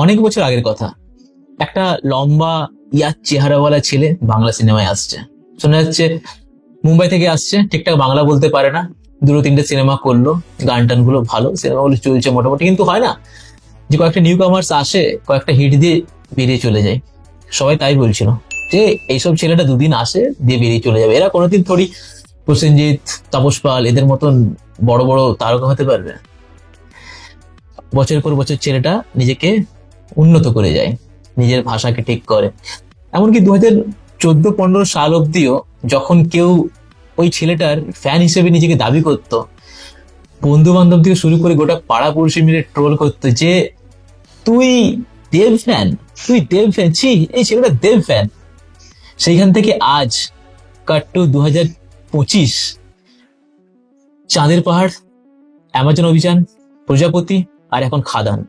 অনেক বছর আগের কথা, একটা লম্বা ইয়ার চেহারাওয়ালা ছেলে বাংলা সিনেমায় আসছে। শোনা যাচ্ছে মুম্বাই থেকে আসছে, ঠিকঠাক বাংলা বলতে পারে না, দুটো তিনটে সিনেমা করলো, গান টান গুলো ভালো, সিনেমাগুলো চলছে মোটামুটি। কিন্তু হয় না যে কয়েকটা নিউ কামার্স আসে, কয়েকটা হিট দিয়ে বেরিয়ে চলে যায়। সবাই তাই বলছিল যে এইসব ছেলেটা দুদিন আসে দিয়ে বেরিয়ে চলে যাবে, এরা কোনোদিন থোড়ি প্রসেনজিৎ, তাপস পাল এদের মতন বড় বড় তারকা হতে পারবে। বছরের পর বছর ছেলেটা নিজেকে উন্নত করে যায়, নিজের ভাষাকে ঠিক করে। এমনকি 2014-15 সাল অব্দিও যখন কেউ ওই ছেলেটার ফ্যান হিসেবে নিজেকে দাবি করতো, বন্ধু বান্ধব থেকে শুরু করে গোটা পাড়া পড়শি মিলে ট্রোল করতো যে তুই দেব ফ্যান, তুই দেব ফ্যান, ছি এই ছেলেটা দেব ফ্যান। সেইখান থেকে আজ কাট টু 2025, চাঁদের পাহাড়, অ্যামাজন অভিযান, প্রজাপতি, আর এখন খাদান।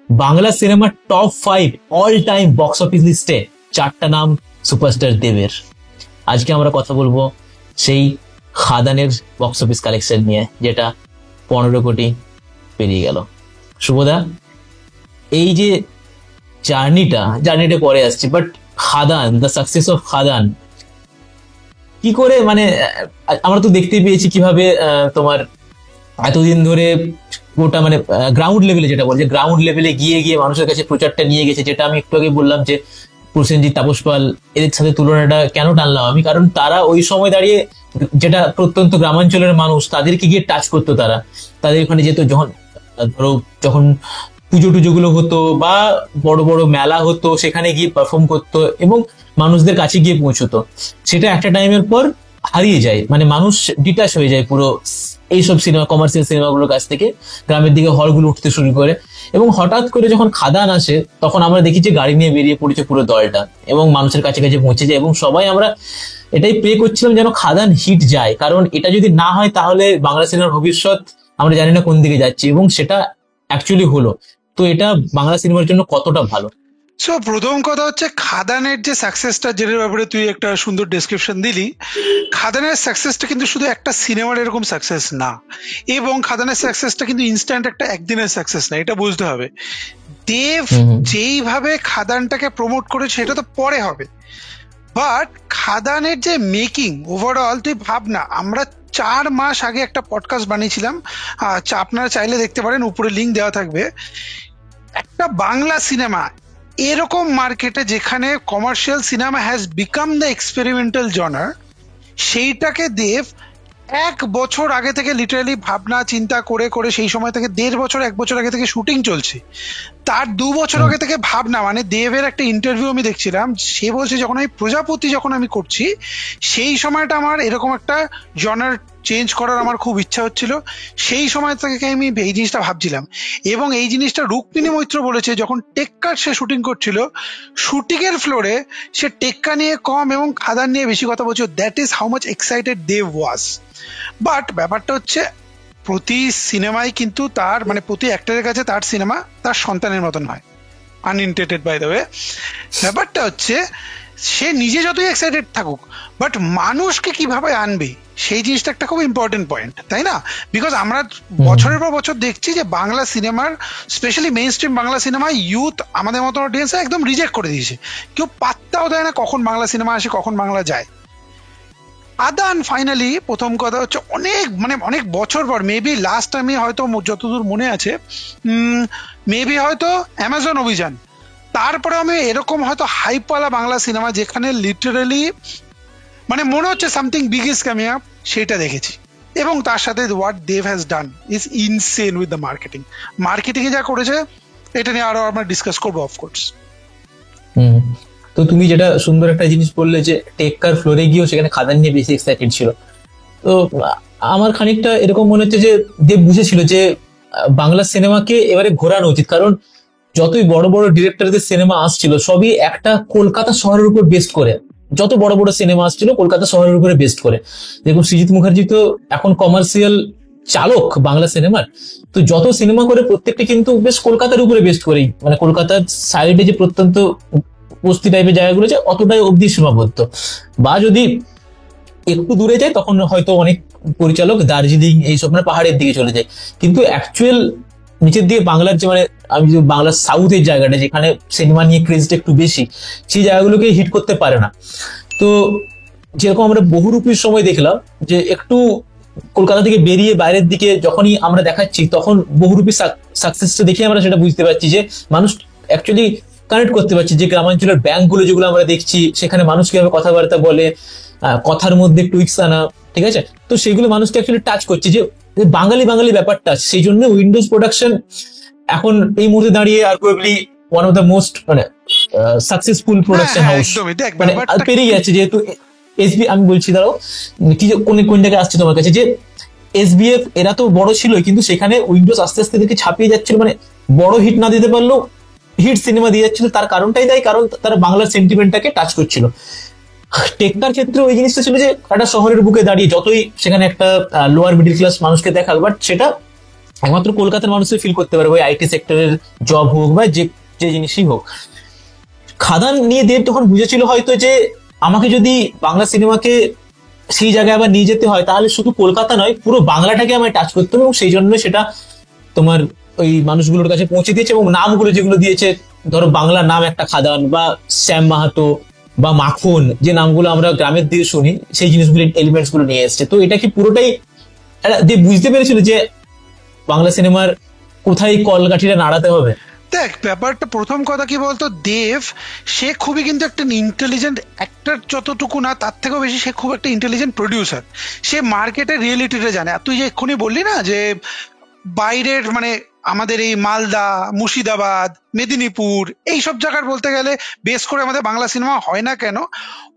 বাংলা সিনেমার top 5 all time box office লিস্টে 4টা নাম সুপারস্টার দেবের। আজকে আমরা কথা বলবো সেই খাদানের বক্স অফিস কালেকশন নিয়ে, যেটা 15 কোটি পেরিয়ে গেল। শুভদা, এই যে জার্নিটা পরে আসছে, but Khadaan, the success of Khadaan কি করে, মানে আমরা তো দেখতে পেয়েছি কিভাবে তোমার এতদিন ধরে গোটা মানে গ্রাউন্ড লেভেলে, যেটা বলছে গ্রাউন্ড লেভেলে গিয়ে গিয়ে মানুষের কাছে প্রচারটা নিয়ে গেছে। যেটা আমি একটু আগে বললাম যে প্রসেনজিৎ, তাপস পাল এদের সাথে তুলনাটা কেন টানলাম আমি, কারণ তারা ওই সময় দাঁড়িয়ে যেটা প্রত্যন্ত গ্রামাঞ্চলের মানুষ তাদেরকে গিয়ে টাচ করতো, তাদের ওখানে যেত, যখন পুজো টুজো গুলো হতো বা বড় বড় মেলা হতো সেখানে গিয়ে পারফর্ম করতো এবং মানুষদের কাছে গিয়ে পৌঁছতো। সেটা একটা টাইমের পর হারিয়ে যায়, মানে মানুষ ডিটাচ হয়ে যায় পুরো এইসব সিনেমা, কমার্শিয়াল সিনেমাগুলোর কাছ থেকে, গ্রামের দিকে হলগুলো উঠতে শুরু করে। এবং হঠাৎ করে যখন খাদান আসে তখন আমরা দেখি যে গাড়ি নিয়ে বেরিয়ে পড়েছে পুরো দলটা এবং মানুষের কাছে কাছে পৌঁছে যায়। এবং সবাই আমরা এটাই প্রে করছিলাম যেন খাদান হিট যায়, কারণ এটা যদি না হয় তাহলে বাংলা সিনেমার ভবিষ্যৎ আমরা জানি না কোন দিকে যাচ্ছে। এবং সেটা অ্যাকচুয়ালি হলো। তো এটা বাংলা সিনেমার জন্য কতটা ভালো। সো প্রথম কথা হচ্ছে খাদানের যে সাকসেসটা, যেটার ব্যাপারে তুই একটা সুন্দর ডেসক্রিপশন দিলি, খাদানের সাকসেসটা কিন্তু শুধু একটা সিনেমার এরকম সাকসেস না, এবং খাদানের সাকসেসটা কিন্তু ইনস্ট্যান্ট একটা একদিনের সাকসেস না, এটা বুঝতে হবে। দেব যেইভাবে খাদানটাকে প্রমোট করেছে সেটা তো পরে হবে, বাট খাদানের যে মেকিং ওভারঅল, তুই ভাব না, আমরা 4 মাস আগে একটা পডকাস্ট বানিয়েছিলাম, আপনারা চাইলে দেখতে পারেন, উপরে লিঙ্ক দেওয়া থাকবে। একটা বাংলা সিনেমা এরকম মার্কেটে যেখানে commercial cinema has become the experimental genre, সেইটাকে দেব 1 বছর আগে থেকে লিটারালি ভাবনা চিন্তা করে করে, সেই সময় থেকে 1.5 বছর 1 বছর আগে থেকে শুটিং চলছে। তার 2 বছর আগে থেকে ভাবনা, মানে দেবের একটা ইন্টারভিউ আমি দেখছিলাম, সে বলছে যখন আমি প্রজাপতি আমি করছি, সেই সময়টা আমার এরকম একটা জনার চেঞ্জ করার আমার খুব ইচ্ছা হচ্ছিল, সেই সময় থেকে আমি এই জিনিসটা ভাবছিলাম। এবং এই জিনিসটা রুক্মিণী মৈত্র বলেছে, যখন টেক্কার সে শুটিং করছিল, শুটিং এর ফ্লোরে সে টেক্কা নিয়ে কম এবং খাদান নিয়ে বেশি কথা বলছিল। That is how much excited Dev was. But ব্যাপারটা হচ্ছে, প্রতি সিনেমায় কিন্তু তার, মানে প্রতি অ্যাক্টরের কাছে তার সিনেমা তার সন্তানের মতন হয়, আনইনটেটেড বাই দ্য ওয়ে। ব্যাপারটা হচ্ছে, সে নিজে যতই এক্সাইটেড থাকুক, বাট মানুষকে কিভাবে আনবে সেই জিনিসটা একটা খুব ইম্পর্টেন্ট পয়েন্ট, তাই না? বিকজ আমরা বছরের পর বছর দেখছি যে বাংলা সিনেমার, স্পেশালি মেইন স্ট্রিম বাংলা সিনেমায় ইউথ, আমাদের মতো অডিয়েন্স একদম রিজেক্ট করে দিয়েছে, কেউ পাত্তাও দেয় না কখন বাংলা সিনেমা আসে, কখন বাংলা যায়। আদান ফাইনালি, প্রথম কথা হচ্ছে অনেক বছর পর, মেবি লাস্ট আমি হয়তো যতদূর মনে আছে, মেবি হয়তো অ্যামাজন অভিযান, তারপরে আমি এরকম হয়তো হাইপওয়ালা বাংলা সিনেমা যেখানে লিটারালি মানে মনে হচ্ছে something big is coming up, সেটা দেখেছি। এবং তার সাথে what Dev has done is insane with the marketing এ যা করেছে, এটা নিয়ে আরো আমরা ডিসকাস করবো অফকোর্স। তো তুমি যেটা সুন্দর একটা জিনিস বললে যে টেক্কার ফ্লোরে গিয়েও সেখানে খাদান নিয়ে বেশি এক্সাইটেড ছিল, তো আমার খানিকটা এরকম মনে হচ্ছে যে দেব বুঝেছিল যে বাংলা সিনেমাকে এবারে ঘোরানো উচিত, কারণ যতই বড় বড় ডিরেক্টরদের সিনেমা আসছিল সবই একটা কলকাতা শহরের উপর বেস্ট করে, যত বড় বড় সিনেমা আসছিল কলকাতা শহরের উপরে বেস্ট করে। দেখুন সৃজিত মুখার্জি তো এখন কমার্শিয়াল চালক বাংলা সিনেমার, তো যত সিনেমা করে প্রত্যেকটা কিন্তু বেশ কলকাতার উপরে বেস্ট করেই, মানে কলকাতার সাইডে যে প্রত্যন্ত বস্তি টাইপের জায়গাগুলো আছে অতটাই অবধি সীমাবদ্ধ, বা যদি একটু দূরে যায় তখন হয়তো অনেক পরিচালক দার্জিলিং এইসব মানে পাহাড়ের দিকে চলে যায়, কিন্তু অ্যাকচুয়াল নিচের দিকে বাংলার যে মানে আমি যে বাংলার সাউথের জায়গাটা যেখানে সিনেমা নিয়ে ক্রেজটা একটু বেশি, সেই জায়গাগুলোকে হিট করতে পারে না। তো যেরকম আমরা বহুরূপীর সময় দেখলাম যে একটু কলকাতা থেকে বেরিয়ে বাইরের দিকে যখনই আমরা দেখাচ্ছি, তখন বহুরূপী সাকসেসটা দেখে আমরা সেটা বুঝতে পারছি যে মানুষ অ্যাকচুয়ালি কানেক্ট করতে পারছি যে গ্রামাঞ্চলের ব্যাংকগুলো যেগুলো আমরা দেখছি সেখানে মানুষ কিভাবে কথাবার্তা বলে, কথার মধ্যে টুইক্স আনা, ঠিক আছে, তো সেগুলো মানুষকে অ্যাকচুয়ালি টাচ করছে যে বাঙালি বাঙালি ব্যাপারটা আছে। সেই জন্য উইন্ডোজ প্রোডাকশন এখন এই মুহূর্তে দাঁড়িয়ে arguably one of the most মানে সাকসেসফুল প্রোডাকশন হাউস একদমই। দেখ মানে ব্যাপারটা পেরিয়ে যাচ্ছে। যেহেতু এসবি, আমি বলছি দাঁড়াও কি কোন কোন জায়গায় আসছে তোমার কাছে, যে এসবিএফ এরা তো বড় ছিল কিন্তু সেখানে উইন্ডোজ আস্তে আস্তে দেখে ছাপিয়ে যাচ্ছিল, মানে বড় হিট না দিতে পারলেও হিট সিনেমা দিয়ে যাচ্ছিল। তার কারণটাই দেয় কারণ তারা বাংলার সেন্টিমেন্টটাকে টাচ করছিল। টেক্কার ক্ষেত্রে ওই জিনিসটা ছিল যে একটা শহরের বুকে দাঁড়িয়ে যতই সেখানে একটা লোয়ার মিডিল ক্লাস মানুষকে দেখাল, বাট সেটা একমাত্র কলকাতার মানুষই ফিল করতে পারবে, ওই আইটি সেক্টরের জব হোক বা যে যে জিনিসই হোক। খাদান নিয়ে দেব তখন বুঝেছিল হয়তো যে আমাকে যদি বাংলা সিনেমাকে সেই জায়গায় আবার নিয়ে যেতে হয় তাহলে শুধু কলকাতা নয়, পুরো বাংলাটাকে আমায় টাচ করতে হবে, এবং সেই জন্য সেটা তোমার ওই মানুষগুলোর কাছে পৌঁছে দিয়েছে। এবং নামগুলো যেগুলো দিয়েছে, ধরো বাংলা নাম একটা খাদান বা শ্যাম মাহাতো বা মাখন, যে নামগুলো আমরা গ্রামের দিকে শুনি, সেই জিনিসগুলো এলিমেন্টস গুলো নিয়ে এসছে। তো এটা কি পুরোটাই যে বুঝতে পেরেছিল যে বাংলা সিনেমার কোথায় কলকাঠিটা নাড়াতে হবে। দেখ ব্যাপারটা প্রথম কথা কি বলতো, দেব সে খুবই কিন্তু একটা ইন্টেলিজেন্ট অ্যাক্টর, যতটুকু না তার থেকেও বেশি সে খুব একটা ইন্টেলিজেন্ট প্রডিউসার। সে মার্কেটের রিয়েলিটিটা জানে। আর তুই যে এক্ষুনি বললি না যে বাইরের মানে আমাদের এই মালদা, মুর্শিদাবাদ, মেদিনীপুর এইসব জায়গার বলতে গেলে বেশ করে আমাদের বাংলা সিনেমা হয় না কেন,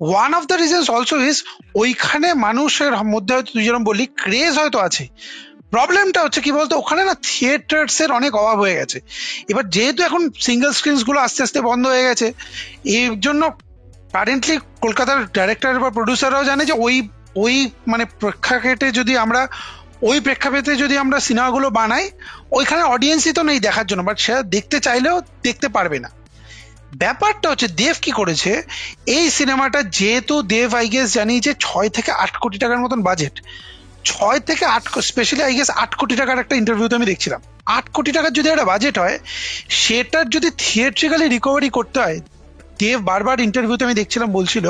one of the reasons also is ওইখানে মানুষের মধ্যে হয়তো তুই যেরকম বললি ক্রেজ হয়তো আছে। প্রবলেমটা হচ্ছে কি বলতো, ওখানে না থিয়েটার্স এর অনেক অভাব হয়ে গেছে। এবার যেহেতু এখন সিঙ্গেল স্ক্রিনস গুলো আস্তে আস্তে বন্ধ হয়ে গেছে, এর জন্য কারেন্টলি কলকাতার ডাইরেক্টর বা প্রডিউসাররাও জানে যে ওই ওই মানে প্রেক্ষাপটে যদি আমরা ওই প্রেক্ষাপটে যদি আমরা সিনেমাগুলো বানাই, ওইখানে অডিয়েন্সই তো নেই দেখার জন্য, বাট সে দেখতে চাইলেও দেখতে পারবে না। ব্যাপারটা হচ্ছে দেব কি করেছে, এই সিনেমাটা যেহেতু দেব আই গেস জানি যে 6 থেকে 8 কোটি টাকার মতন বাজেট, 6 থেকে 8, স্পেশালি আই গেস 8 কোটি টাকার একটা ইন্টারভিউতে আমি দেখছিলাম, 8 কোটি টাকার যদি একটা বাজেট হয়, সেটার যদি থিয়েট্রিক্যালি রিকভারি করতে হয়, দেব বারবার ইন্টারভিউতে আমি দেখছিলাম বলছিল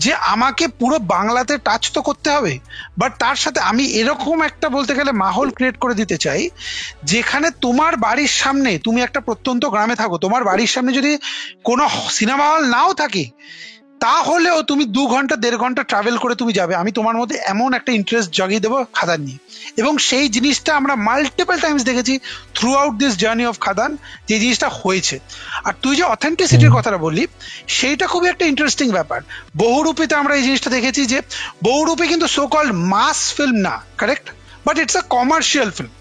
যে আমাকে পুরো বাংলাতে টাচ তো করতে হবে, বাট তার সাথে আমি এরকম একটা বলতে গেলে মাহল ক্রিয়েট করে দিতে চাই যেখানে তোমার বাড়ির সামনে, তুমি একটা প্রত্যন্ত গ্রামে থাকো, তোমার বাড়ির সামনে যদি কোনো সিনেমা হল নাও থাকে তাহলেও তুমি 2 ঘন্টা 1.5 ঘন্টা ট্রাভেল করে তুমি যাবে, আমি তোমার মধ্যে এমন একটা ইন্টারেস্ট জাগিয়ে দেবো খাদান নিয়ে। এবং সেই জিনিসটা আমরা মাল্টিপল টাইমস দেখেছি throughout this journey of Khadaan, যে জিনিসটা হয়েছে। আর তুই যে অথেন্টিসিটির কথাটা বললি, সেইটা খুবই একটা ইন্টারেস্টিং ব্যাপার। বহুরূপীতে আমরা এই জিনিসটা দেখেছি যে বহুরূপী কিন্তু সো কল্ড মাস ফিল্ম না, correct, but it's a commercial film.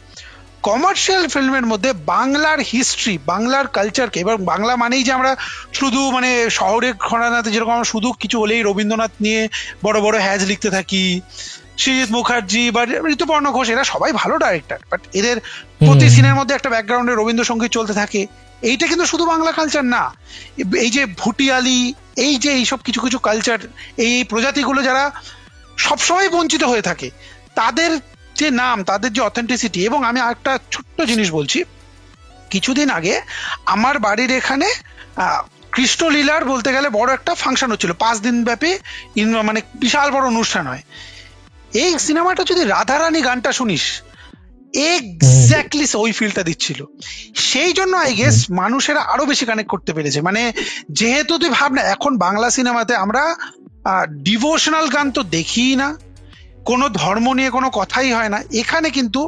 Commercial ফিল্মের মধ্যে বাংলার হিস্ট্রি, বাংলার কালচারকে, এবার বাংলা মানেই যে আমরা শুধু মানে শহরে ঘরানাতে যেরকম আমরা শুধু কিছু হলেই রবীন্দ্রনাথ নিয়ে বড় বড় হ্যাজ লিখতে থাকি, সৃজিত মুখার্জি বা ঋতুপর্ণ ঘোষ, এরা সবাই ভালো ডাইরেক্টর, বাট এদের প্রতি সিনের মধ্যে একটা ব্যাকগ্রাউন্ডে রবীন্দ্রসঙ্গীত চলতে থাকে। এইটা কিন্তু শুধু বাংলা কালচার না, এই যে ভুটিয়ালি, এই যে এইসব কিছু কিছু কালচার, এই প্রজাতিগুলো যারা সবসময় বঞ্চিত হয়ে থাকে, তাদের যে নাম, তাদের যে অথেন্টিসিটি। এবং আমি আরেকটা ছোট্ট জিনিস বলছি, কিছুদিন আগে আমার বাড়ির এখানে কৃষ্ণলীলার বলতে গেলে বড় একটা ফাংশন হচ্ছিল, 5 দিন ব্যাপী, মানে বিশাল বড় অনুষ্ঠান হয়। এই সিনেমাটা যদি রাধারানী গানটা শুনিস, এক্স্যাক্টলি ওই ফিলটা দিচ্ছিল। সেই জন্য আই গেস মানুষেরা আরো বেশি কানেক্ট করতে পেরেছে। মানে যেহেতু তুই ভাব না, এখন বাংলা সিনেমাতে আমরা ডিভোশনাল গান তো দেখিই না, কোনো ধর্ম নিয়ে কোনো কথাই হয় না। এখানে কিন্তু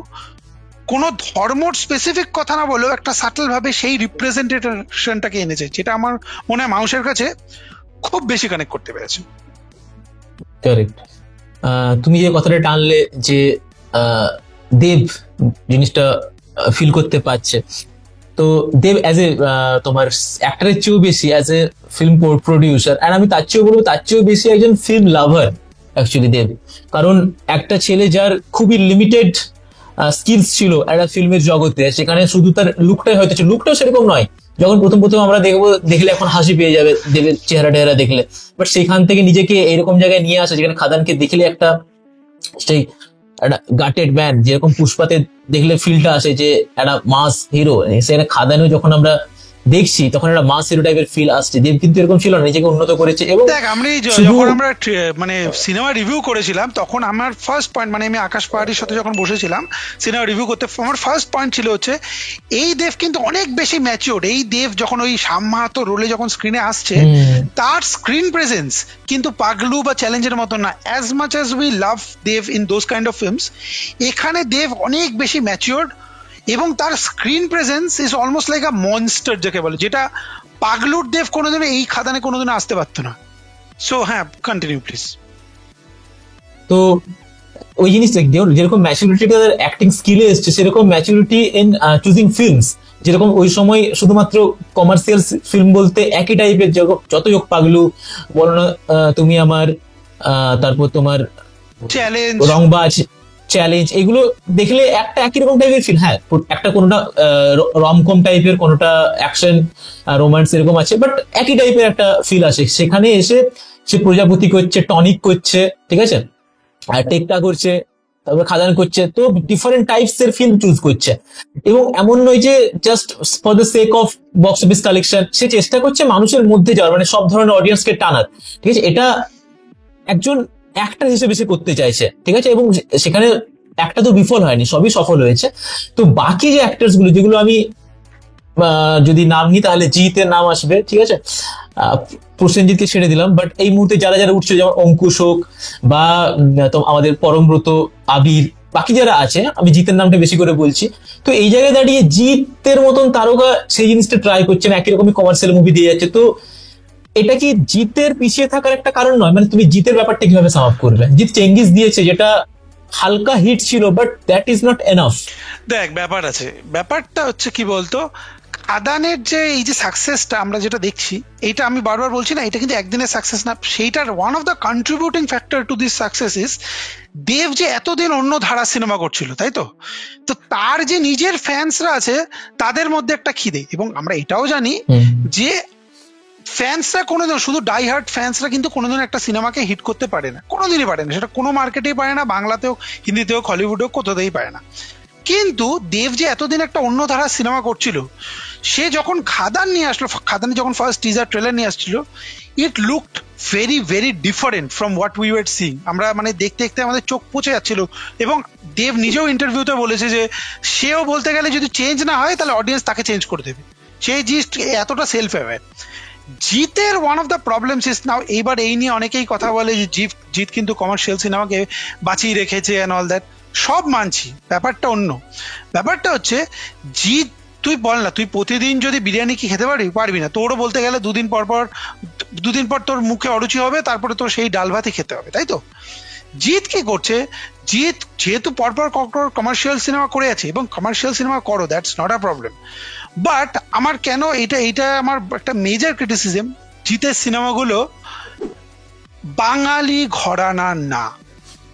কোনো ধর্ম স্পেসিফিক কথা না বলেও একটা সাটল ভাবে সেই রিপ্রেজেন্টেশনটাকে এনেছে, যেটা আমার মনে হয় মানুষের কাছে খুব বেশি কানেক্ট করতে পেরেছে। কারেক্ট। তুমি যে কথাটা টানলে যে দেব জিনিসটা ফিল করতে পারছে, তো দেব অ্যাজ এ তোমার অ্যাক্টরের চেয়েও বেশি অ্যাজ এ ফিল্ম প্রডিউসার, আর আমি তার চেয়েও বলবো তার চেয়েও বেশি একজন ফিল্ম লাভার অ্যাকচুয়ালি দেব। কারণ একটা ছেলে যার খুবই লিমিটেড স্কিলস ছিল একটা ফিল্মের জগতে, সেখানে শুধু তার লুকটাই হয়তো ছিল, লুকটাও সেরকম নয়, যখন প্রথম প্রথম আমরা দেখলে এখন হাসি পেয়ে যাবে দেবের চেহারা টেহারা দেখলে, বাট সেখান থেকে নিজেকে এরকম জায়গায় নিয়ে আসা যেখানে খাদানকে দেখলে একটা সেই একটা গাটেড ম্যান, যেরকম পুষ্পাতে দেখলে ফিলটা আসে যে একটা মাস হিরো, সেখানে খাদানেও যখন আমরা দেখছি তখন একটা মাস হিরো টাইপের ফিল আসছে। দেব কিন্তু এরকম ছিল না, নিজেকে উন্নত করেছে। এবং দেখ আমরা শুধু যখন আমরা মানে সিনেমা রিভিউ করেছিলাম তখন আমার ফার্স্ট পয়েন্ট, মানে আমি আকাশ পাহাড়ির সাথে যখন বসেছিলাম সিনেমা রিভিউ করতে, আমার ফার্স্ট পয়েন্ট ছিল হচ্ছে এই দেব কিন্তু অনেক বেশি ম্যাচিওর্ড। এই দেব যখন ওই শ্যাম মাহাতো রোলে যখন স্ক্রিনে আসছে, তার স্ক্রিন প্রেজেন্স কিন্তু পাগলু বা চ্যালেঞ্জের মতো না। As much as we love Dev in those kind of films, এখানে দেব অনেক বেশি ম্যাচিওর্ড এবং তার screen presence is almost like a monster যাকে বলে, যেটা পাগলুর দেব কোনোদিনও এই খাদানে কোনোদিনও আসতে পারতো না। সো হ্যাঁ, কন্টিনিউ প্লিজ। তো ওই জিনিসটা যেরকম ম্যাচুরিটি তাদের অ্যাক্টিং স্কিলে এসছে, সেরকম ম্যাচুরিটি ইন চুজিং ফিল্মস, যেরকম ওই সময় শুধুমাত্র কমার্শিয়াল ফিল্ম বলতে একই টাইপের যতই হোক, পাগলু বলো না, তুমি আমার, তারপর তোমার চ্যালেঞ্জ, রংবাজ, চ্যালেঞ্জ, এগুলো দেখলে একটা একই রকম টাইপের ফিল। হ্যাঁ, একটা কোনোটা রমকম টাইপের, কোনোটা অ্যাকশন রোমান্স এরকম আছে, বাট একই টাইপের একটা ফিল আসে। সেখানে এসে সে প্রজাপতি করছে, টনিক করছে, ঠিক আছে, আর টেকটা করছে, তারপর খাদান করছে, তো ডিফারেন্ট টাইপস এর ফিল্ম চুজ করছে। এবং এমন নয় যে just for the sake of box office collection, সে চেষ্টা করছে মানুষের মধ্যে যাওয়ার, মানে সব ধরনের অডিয়েন্সকে টানার, ঠিক আছে। এটা একজন অ্যাক্টর হিসেবে সে করতে চাইছে, ঠিক আছে, এবং সেখানে একটা তো বিফল হয়নি, সবই সফল হয়েছে। তো বাকি যে অ্যাক্টার্স গুলো, যেগুলো আমি যদি নাম নিই তাহলে জিতের নাম আসবে, ঠিক আছে, প্রসেনজিৎকে ছেড়ে দিলাম, বাট এই মুহূর্তে যারা যারা উঠছে, যেমন অঙ্কুশ হোক বা আমাদের পরমব্রত, আবির, বাকি যারা আছে, আমি জিতের নামটা বেশি করে বলছি। তো এই জায়গায় দাঁড়িয়ে জিতের মতন তারকা সেই জিনিসটা ট্রাই করছে না, একই রকমই কমার্শিয়াল মুভি দিয়ে যাচ্ছে। তো এটা কি জিতের পিছিয়ে থাকার একটা কারণ নয়? মানে তুমি জিতের ব্যাপারটা কিভাবে সাম আপ করবে? জিত চেঙ্গিস দিয়েছে, যেটা হালকা হিট ছিল, but that is not enough. দেখ ব্যাপার আছে, ব্যাপারটা হচ্ছে কি বলতো, খাদানের যে এই যে সাকসেসটা আমরা যেটা দেখছি, এইটা আমি বারবার বলছি না, এটা কিন্তু একদিনের সাকসেস না। সেইটার one of the contributing factor to this success is Dev যে এতদিন অন্য ধারা সিনেমা করছিল, তাই তো। তো তার যে নিজের ফ্যান্সরা আছে তাদের মধ্যে একটা খিদে, এবং আমরা এটাও জানি যে ফ্যান্সরা কোনোদিন, শুধু ডাই হার্ট ফ্যান্সরা কিন্তু কোনোদিন একটা সিনেমাকে হিট করতে পারে না, কোনোদিনই পারে না। সেটা কোনো মার্কেটেই পারে না, বাংলাতে হোক, হিন্দিতে হোক, হলিউডে হোক, কোথাতেই পারে না। কিন্তু দেব যে এতদিন একটা অন্য ধারার সিনেমা করছিল, সে যখন খাদান নিয়ে আসলো, খাদানে যখন ফার্স্ট টিজার ট্রেলার নিয়ে আসছিল, it looked very very different from what we were seeing. আমরা মানে দেখতে দেখতে আমাদের চোখ পচে যাচ্ছিল। এবং দেব নিজেও ইন্টারভিউতে বলেছে যে সেও বলতে গেলে যদি চেঞ্জ না হয় তাহলে অডিয়েন্স তাকে চেঞ্জ করে দেবে, সেই জিনিস এতটা সেলফ অ্যাওয়্যার। জিতের one of the problems is now, এইবার এই নিয়ে অনেকেই কথা বলে যে জিত কিন্তু কমার্শিয়াল সিনেমাকে বাঁচিয়ে রেখেছে অ্যান্ড অল দ্যাট, সব মানছি, ব্যাপারটা অন্য। ব্যাপারটা হচ্ছে জিত, তুই বল না, তুই প্রতিদিন যদি বিরিয়ানি কি খেতে পারবি না। তোরও বলতে গেলে দুদিন পর তোর মুখে অরুচি হবে, তারপরে তোর সেই ডাল ভাতই খেতে হবে, তাই তো। জিত কি করছে, জিত যেহেতু পরপর কমার্শিয়াল সিনেমা করে আছে, এবং কমার্শিয়াল সিনেমা করো, that's not a problem, but আমার কেন এইটা আমার একটা মেজর ক্রিটিসিজম, জিতের সিনেমাগুলো বাঙালি ঘরানা না।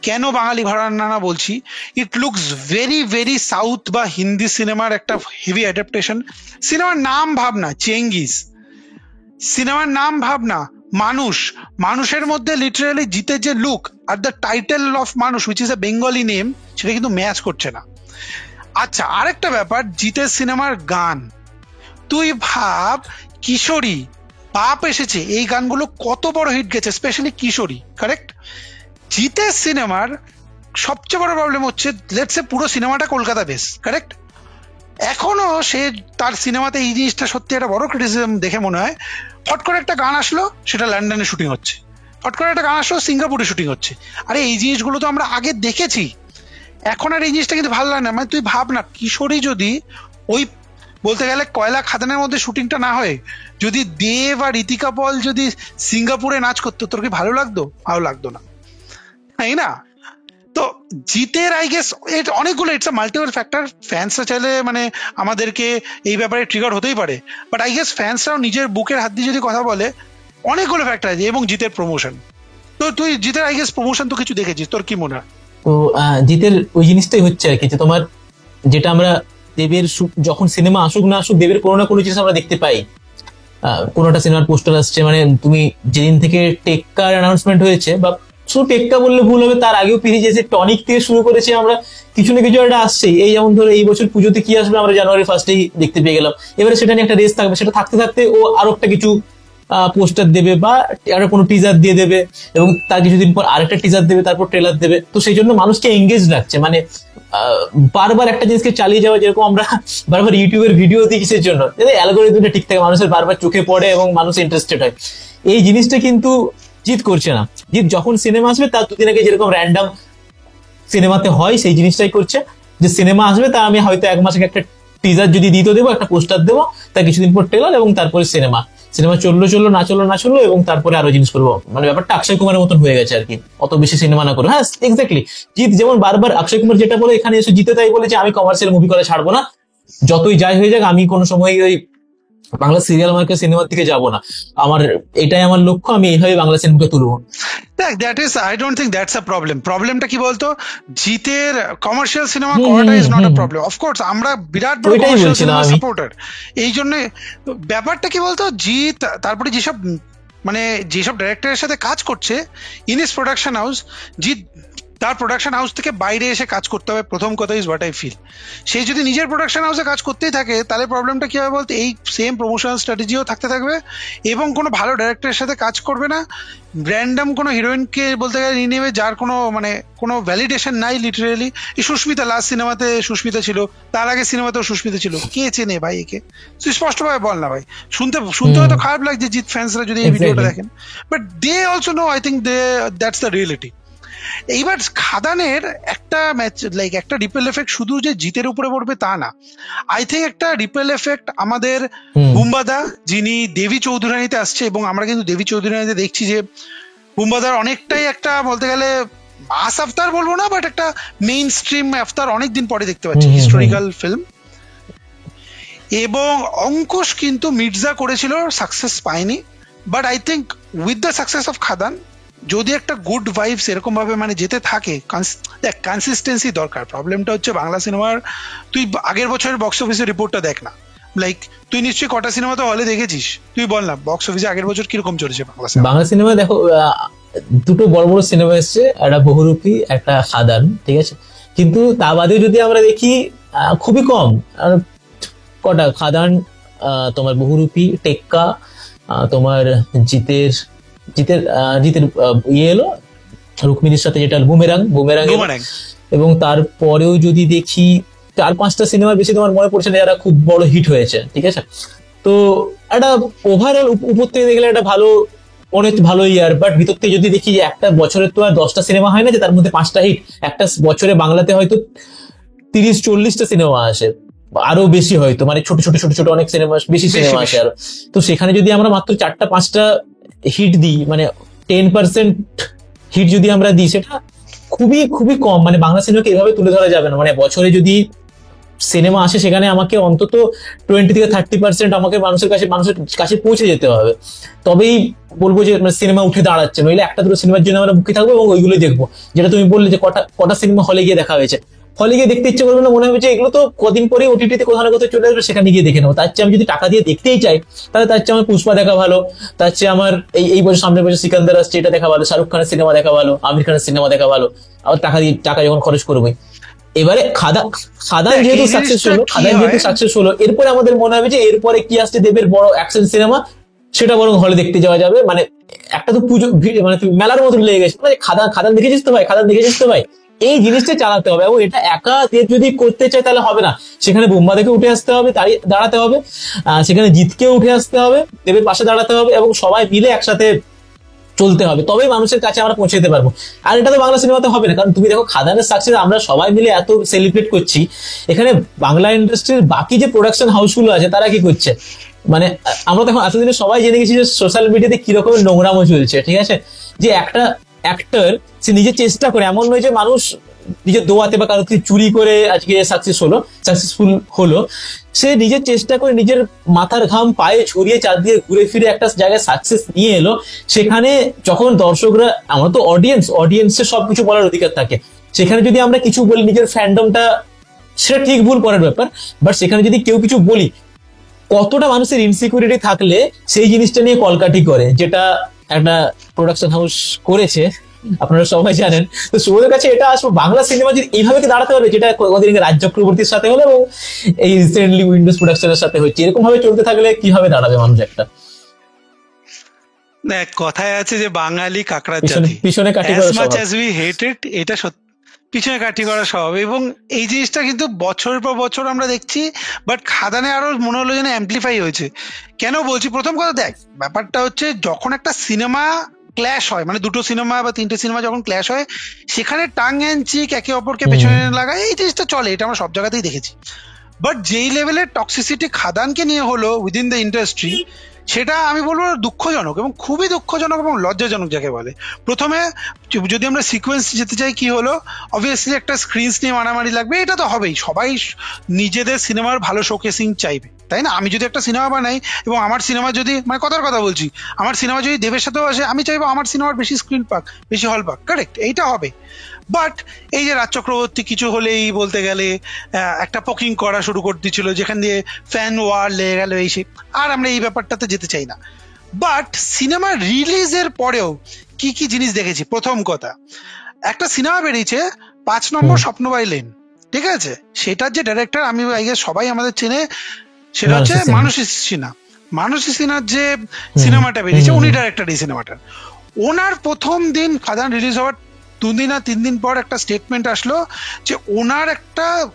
কেন বাঙালি ঘরানা না বলছি, it looks very very south বা হিন্দি সিনেমার একটা হেভি অ্যাডাপ্টেশন। সিনেমার নাম ভাবনা চেঙ্গিস, সিনেমার নাম ভাবনা মানুষের মধ্যে লিটারালি জিতের যে লুক আর the title of Manush, which is a Bengali name, সেটা কিন্তু ম্যাচ করছে না। আচ্ছা, আরেকটা ব্যাপার, জিতের সিনেমার গান, তুই ভাব, কিশোরী, বাপ এসেছে, এই গানগুলো কত বড় হিট গেছে, স্পেশালি কিশোরী, কারেক্ট। জিতের সিনেমার সবচেয়ে বড় প্রবলেম হচ্ছে, লেটস সে পুরো সিনেমাটা কলকাতা বেস, কারেক্ট। এখনো সে তার সিনেমাতে এই জিনিসটা সত্যি একটা বড় ক্রিটিসিজম দেখে মনে হয়, ফট করে একটা গান আসলো সেটা লন্ডনে শুটিং হচ্ছে, ফট করে একটা গান আসলো সিঙ্গাপুরে শুটিং হচ্ছে। আরে এই জিনিসগুলো তো আমরা আগে দেখেছি, এখন আর এই জিনিসটা কিন্তু ভালো লাগে না। মানে তুই ভাব না, কিশোরী যদি ওই বলতে গেলে কয়লা খাদানের মধ্যে শুটিংটা না হয়, যদি দেব আর ঋতিকা পল যদি সিঙ্গাপুরে নাচ করতো, তোর কি ভালো লাগতো? ভালো লাগতো না, তাই না। তো জিতের আই গেস অনেকগুলো, ইটস আ মাল্টিপল ফ্যাক্টর। ফ্যান্সরা চাইলে মানে আমাদেরকে এই ব্যাপারে ট্রিগার হতেই পারে, বাট আই গেস ফ্যান্সরাও নিজের বুকের হাত দিয়ে যদি কথা বলে, অনেকগুলো ফ্যাক্টর আছে। এবং জিতের প্রমোশন, তো তুই জিতের আই গেস প্রমোশন তো কিছু দেখেছিস, তোর কি মনে হয়? তো জিতের ওই জিনিসটাই হচ্ছে আর কি, যে তোমার যেটা আমরা দেবের যখন সিনেমা আসুক না আসুক, দেবের কোনো না কোনো জিনিস আমরা দেখতে পাই। কোনোটা সিনেমার পোস্টার আসছে, মানে তুমি যেদিন থেকে টেক্কার অ্যানাউন্সমেন্ট হয়েছে বা শুধু টেক্কা বললে ভুল হবে, তার আগেও পেরিয়ে যেছে, টনিক থেকে শুরু করেছে আমরা, কিছু না কিছু একটা আসছেই। এই যেমন ধরো এই বছর পুজোতে কি আসবে আমরা জানুয়ারি ফার্স্টেই দেখতে পেয়ে গেলাম, এবারে সেটা নিয়ে একটা রেস থাকবে, সেটা থাকতে থাকতে ও আরো একটা কিছু পোস্টার দেবে বা একটা কোনো টিজার দিয়ে দেবে, এবং তার কিছুদিন পর আরেকটা টিজার দেবে, তারপর ট্রেলার দেবে। তো সেই জন্য মানুষকে এঙ্গেজ রাখছে, মানে বারবার একটা জিনিসকে চালিয়ে যাওয়া, যেরকম আমরা বারবার ইউটিউবের ভিডিও দিই কিসের জন্য, অ্যালগোরিদমটা ঠিক থাকে, মানুষের বারবার চোখে পড়ে এবং মানুষ ইন্টারেস্টেড হয়। এই জিনিসটা কিন্তু জিৎ করছে না। জিৎ যখন সিনেমা আসবে তার দুদিন আগে যেরকম র্যান্ডম সিনেমাতে হয় সেই জিনিসটাই করছে, যে সিনেমা আসবে তা আমি হয়তো এক মাসে একটা টিজার যদি দিতে দেবো, একটা পোস্টার দেবো, তার কিছুদিন পর ট্রেলার, এবং তারপরে সিনেমা চললো চললো না চললো না চললো, এবং তারপরে আরো জিনিস করবো। মানে ব্যাপারটা অক্ষয় কুমারের মতন হয়ে গেছে আর কি, অত বেশি সিনেমা না করে। হ্যাঁ এক্স্যাক্টলি, জিৎ যেমন বারবার অক্ষয় কুমার যেটা বলে এখানে এসে জিতে তাই বলেছে আমি কমার্শিয়াল মুভি করে ছাড়বো না, যতই যাই হয়ে যাক আমি কোনো সময় ওই বাংলা সিরিয়াল মার্কেট সিনেমার দিকে যাবো না, আমার এটাই আমার লক্ষ্য, আমি এইভাবে বাংলা সিনেমাকে তুলবো। দেখ, that is, I don't think that's a problem. প্রবলেমটা কি বলতো, জিতের কমার্শিয়াল সিনেমা করাটা is not a problem. Of course আমরা বিরাট বড় কমার্শিয়াল সিনেমা সাপোর্টার। এই জন্য ব্যাপারটা কি বলতো, জিৎ তারপরে যেসব মানে যেসব ডাইরেক্টরের সাথে কাজ করছে in is production house, Jeet তার প্রোডাকশন হাউস থেকে বাইরে এসে কাজ করতে হবে, প্রথম কথা ইজ হোয়াট আই ফিল। সেই যদি নিজের প্রোডাকশন হাউসে কাজ করতেই থাকে তাহলে প্রবলেমটা কি হবে বলতে, এই সেম প্রমোশনাল স্ট্র্যাটেজিও থাকতে থাকবে এবং কোনো ভালো ডাইরেক্টরের সাথে কাজ করবে না, র্যান্ডম কোনো হিরোইনকে বলতে গেলে নিয়ে নেবে যার কোনো মানে কোনো ভ্যালিডেশন নাই লিটারেলি। এই সুস্মিতা লাস্ট সিনেমাতে সুস্মিতা ছিল, তার আগে সিনেমাতেও সুস্মিতা ছিল, কে চেনে ভাই একে? তুই স্পষ্টভাবে বল না ভাই। শুনতে হয়তো খারাপ লাগছে জিৎ ফ্যান্সরা যদি এই ভিডিওটা দেখেন, but they also know, I think that's the reality. এইবার খাদানের একটা ম্যাচ লাইক একটা রিপেল এফেক্ট শুধু যে জিতের উপরে পড়বে তা না, আই থিঙ্ক একটা রিপেল এফেক্ট আমাদের বুম্বাদা যিনি দেবী চৌধুরানীতে আসছে, এবং আমরা কিন্তু দেবী চৌধুরানীতে দেখছি যে বুম্বাদার অনেকটাই একটা বলতে গেলে মাস আফতার বলবো না, বাট একটা মেইন স্ট্রিম আফতার অনেকদিন পরে দেখতে পাচ্ছি, হিস্টোরিক্যাল ফিল্ম। এবং অঙ্কুশ কিন্তু মির্জা করেছিল, সাকসেস পায়নি, but I think with the success of Khadaan যদি একটা গুড ভাইবস এরকম ভাবে মানে যেতে থাকে, দেখ কনসিস্টেন্সি দরকার। প্রবলেমটা হচ্ছে বাংলা সিনেমার, তুই আগের বছরের বক্স অফিসের রিপোর্টটা দেখ না, লাইক তুই নিশ্চয়ই কটা সিনেমা তো হলে দেখেছিস, তুই বল না বক্স অফিসে আগের বছর কিরকম চলেছে বাংলা সিনেমা। দেখো দুটো বড় বড় সিনেমা এসছে, একটা বহুরূপী একটা খাদান, ঠিক আছে, কিন্তু তা বাদে যদি আমরা দেখি খুবই কম। কটা খাদান, তোমার বহুরূপী, টেক্কা, তোমার জিতের জিতের জিতের ইয়ে এলো রুক্মিণীর সাথে যেটা বুমেরাং, এবং তারপরেও যদি দেখি 4-5টা সিনেমার বেশি তোমার মনে পড়ছে না যারা খুব বড় হিট হয়েছে, ঠিক আছে। তো একটা ওভারঅল উপর থেকে দেখলে একটা ভালো মনে হচ্ছে ভালো ইয়ার, বাট ভিতর থেকে যদি দেখি যে একটা বছরে তো আর 10টা সিনেমা হয় না যে তার মধ্যে 5টা হিট, একটা বছরে বাংলাতে হয়তো 30-40টা সিনেমা আসে, আরো বেশি হয়তো, মানে ছোট ছোট ছোট ছোট অনেক সিনেমা, বেশি সিনেমা আসে আরো। তো সেখানে যদি আমরা মাত্র 4টা-5টা হিট দিই, মানে 10% হিট যদি আমরা দিই, সেটা খুবই খুবই কম। মানে বাংলা সিনেমাকে এভাবে তুলে ধরা যাবে না। মানে বছরে যদি সিনেমা আসে সেখানে আমাকে অন্তত 20-30% আমাকে মানুষের কাছে পৌঁছে যেতে হবে, তবেই বলবো যে সিনেমা উঠে দাঁড়াচ্ছে। নইলে একটা দুটো সিনেমার জন্য আমরা মুখে থাকবো এবং ওইগুলোই দেখবো। যেটা তুমি বললে যে কটা সিনেমা হলে গিয়ে দেখা হয়েছে, হলে গিয়ে দেখতে ইচ্ছে করবে না, মনে হবে যে এগুলো তো কদিন পরে ওটিটিতে কোথাও না কোথাও চলে আসবে, সেখানে গিয়ে দেখে নেবো। তার চেয়ে আমি যদি টাকা দিয়ে দেখতেই চাই তাহলে তার চেয়ে আমার পুষ্পা দেখা ভালো, তার চেয়ে আমার এই বছর সামনের বছর সিকান্দার আসছে এটা দেখা ভালো, শাহরুখ খানের সিনেমা দেখা ভালো, আমির খানের সিনেমা দেখা ভালো। আবার টাকা যখন খরচ করবোই, এবারে খাদান যেহেতু সাকসেস হলো, এরপরে আমাদের মনে হবে যে এরপরে কি আসছে দেবের বড় অ্যাকশন সিনেমা, সেটা বরং হলে দেখতে যাওয়া যাবে। মানে একটা তো পুজো মানে মেলার মতন লেগে গেছে, মানে খাদান দেখেছিস তো ভাই, এই জিনিসটা চালাতে হবে। এবং এটা একা যদি করতে চাই তাহলে হবে না, সেখানে বোম্বা থেকে উঠে আসতে হবে, দাঁড়াতে হবে, সেখানে জিতকে উঠে আসতে হবে, দেবের পাশে দাঁড়াতে হবে, এবং সবাই মিলে একসাথে চলতে হবে, তবেই মানুষের কাছে আমরা পৌঁছে যেতে পারবো। আর এটা তো বাংলা সিনেমাতে হবে না, কারণ তুমি দেখো খাদানের সাকসেস আমরা সবাই মিলে এত সেলিব্রেট করছি, এখানে বাংলা ইন্ডাস্ট্রির বাকি যে প্রোডাকশন হাউসগুলো আছে তারা কি করছে? মানে আমরা দেখো এতদিনে সবাই জেনে গেছি যে সোশ্যাল মিডিয়াতে কি রকমের নোংরামো চলছে, ঠিক আছে, যে একটা অ্যাক্টর সে নিজে চেষ্টা করে, এমন নয় যে মানুষ নিজের দোয়াতে বা কারো থেকে চুরি করে আজকে সাকসেসফুল হলো, সে নিজের চেষ্টা করে নিজের মাথার ঘাম পায়ে ছড়িয়ে চারদিকে ঘুরে ফিরে একটা জায়গায় সাকসেস নিয়ে এলো। সেখানে যখন দর্শকরা, আমরা তো অডিয়েন্সের সবকিছু বলার অধিকার থাকে, সেখানে যদি আমরা কিছু বলি নিজের ফ্যান্ডমটা, সেটা ঠিক ভুল পরের ব্যাপার, বাট সেখানে যদি কেউ কিছু বলি, কতটা মানুষের ইনসিকিউরিটি থাকলে সেই জিনিসটা নিয়ে কলকাঠি করে, যেটা একটা প্রোডাকশন হাউস করেছে, আপনারা সবাই জানেন। তো সুবোধের কাছে এটা আসবো, বাংলা সিনেমা যদি এইভাবে কি দাঁড়াতে পারবে, যেটা কদিন আগে রাজ চক্রবর্তীর সাথে হলো এবং এই রিসেন্টলি উইন্ডোজ প্রোডাকশনের সাথে হচ্ছে, এরকম ভাবে চলতে থাকলে কিভাবে দাঁড়াবে মানুষ একটা? দেখ, কথায় আছে যে বাঙালি কাকড়ার পিছনে জাতি, পিছনে কাটি অ্যাজ করে মাচ স্বভাব। অ্যাজ উই হেট ইট, এটা সত্যি পিছনে কাঠি করা স্বভাব। এবং এই জিনিসটা কিন্তু বছরের পর বছর আমরা দেখছি, বাট খাদানে আরো মনে হলো যেন অ্যাম্পলিফাই হয়েছে। কেন বলছি, প্রথম কথা দেখ, ব্যাপারটা হচ্ছে যখন একটা সিনেমা ক্ল্যাশ হয়, মানে দুটো সিনেমা বা তিনটে সিনেমা যখন ক্ল্যাশ হয়, সেখানে টাং অ্যান্ড চিক একে অপরকে পেছনে হম। লাগায়, এই জিনিসটা চলে, এটা আমরা সব জায়গাতেই দেখেছি। বাট যেই লেভেলের টক্সিসিটি খাদানকে নিয়ে হলো উইদিন দ্য ইন্ডাস্ট্রি, সেটা আমি বলবো দুঃখজনক, এবং খুবই দুঃখজনক এবং লজ্জাজনক যাকে বলে। প্রথমে যদি আমরা সিকোয়েন্স যেতে চাই, কি হলো, অবভিয়াসলি একটা স্ক্রিনস নিয়ে মারামারি লাগবে, এটা তো হবেই, সবাই নিজেদের সিনেমার ভালো শোকেসিং চাইবে, তাই না? আমি যদি একটা সিনেমা বানাই এবং আমার সিনেমা যদি, মানে কথার কথা বলছি, আমার সিনেমা যদি দেবের সাথেও আসে, আমি চাইবো আমার সিনেমার বেশি স্ক্রিন পাক, বেশি হল পাক, কারেক্ট, এইটা হবে। বাট এই যে রাজ চক্রবর্তী কিছু হলেই বলতে গেলে একটা পোকিং করা শুরু করে দিচ্ছিল, যেখান দিয়ে ফ্যান ওয়ার লেগে গেল, এই সেই, আর আমরা এই ব্যাপারটাতে যেতে চাই না। বাট সিনেমা রিলিজের পরেও কি কি জিনিস দেখেছি। প্রথম কথা, একটা সিনেমা বেরিয়েছে 5 নম্বর হম। স্বপ্নবাই লেন, ঠিক আছে? সেটার যে ডাইরেক্টর, আমি সবাই আমাদের চেনে, সেটা হচ্ছে মানসী সিং। মানসী সিনহা। মানসী সিনহার যে হম। সিনেমাটা হম। বেরিয়েছে, হম। উনি হম। ডাইরেক্টর এই সিনেমাটার। ওনার প্রথম দিন খাদান রিলিজ হওয়ার 2 দিন আর 3 দিন পর একটা স্টেটমেন্ট আসলো যে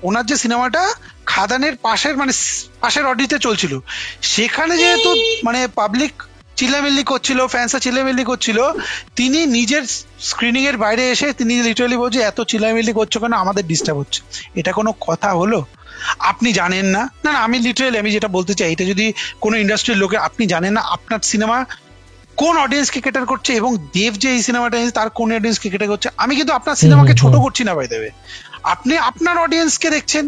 ওনার যে সিনেমাটা খাদানের পাশের, মানে পাশের অডিতে চলছিল, সেখানে যেহেতু মানে পাবলিক চিল্লামিল্লি করছিল, ফ্যান্সরা চিল্লামিল্লি করছিল, তিনি নিজের স্ক্রিনিং এর বাইরে এসে তিনি লিটারালি বলছে, এত চিল্লামিল্লি করছো কেন, আমাদের ডিস্টার্ব হচ্ছে। এটা কোনো কথা হলো? আপনি জানেন না, না না, আমি লিটারালি আমি যেটা বলতে চাই, এটা যদি কোনো ইন্ডাস্ট্রির লোকের, আপনি জানেন না আপনার সিনেমা কোন অডিয়েন্সকে ক্যাটার করছে, এবং দেব যে এই সিনেমাটা তার কোন অডিয়েন্সকে ক্যাটার করছে। আমি কিন্তু আপনার হম। সিনেমাকে হম। ছোট হম। করছি না, ভাই দেবে, আপনি আপনার অডিয়েন্সকে দেখছেন,